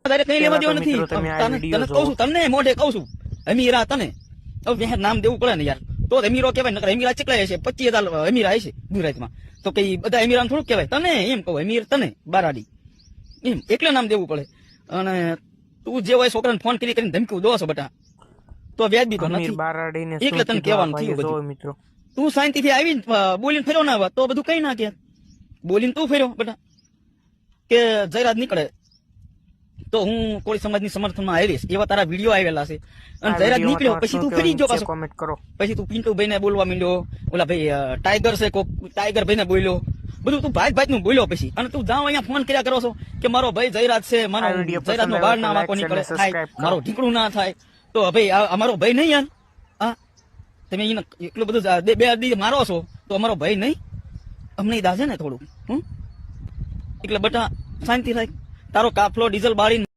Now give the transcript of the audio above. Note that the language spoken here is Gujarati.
તારે કઈ લેવા દેવા નથી. મિત્રો તમે આ તને વિડીયો કહું છું, તમને મોઢે કહું છું, અમીરા તને હવે નામ દેવું પડે ને યાર, તો અમીરો કહેવાય. નકર અમીરા ચકલાય હશે 25,000 અમીરા હશે ગુજરાતમાં, તો કઈ બધા અમીરા થોડુંક કહેવાય. તને એમ કહું, અમીર તને બારાડી એમ એટલે નામ દેવું પડે. અને તું જે હોય છોકરાને ફોન કરીને ધમકી દો છો બટા, તો વ્યાજબી તો નથી. એટલે તને કહેવાનું થયું બધું. મિત્રો તું શાંતિથી આવીને બોલીને ફેર્યો ના તો બધું કઈ ના કે, બોલીને તું ફેર્યો બટા કે જયરાજ નીકળે તો હું કોળી સમાજની સમર્થનમાં આવીશ, એવા તારા વિડીયો આવેલા છે. અને જયરાજ નીકળ્યો પછી તું ફરી ગયો પાછો, કોમેન્ટ કરો. પછી તું પિન્ટુ ભાઈને બોલવા માંડ્યો, ઓલા ભાઈ ટાઈગર છે કોક ટાઈગર ભાઈને બોલ્યો, બધું તું ભાઈ નું બોલ્યો પછી. અને તું જાઓ અહીંયા ફોન કર્યા કરો છો કે મારો ભાઈ જયરાજ છે, મારો જયરાજ નો વાળ ના વાંકો નીકળે થાય, મારો ઢીકડું ના થાય, તો ભાઈ અમારો ભાઈ નહીં યાર. હા તમે એટલું બધું બે દી મારો છો તો અમારો ભાઈ નહીં, અમને દાજે ને થોડું. એટલે બટા શાંતિ રાખ, તારો કાફલો ડીઝલ બાળી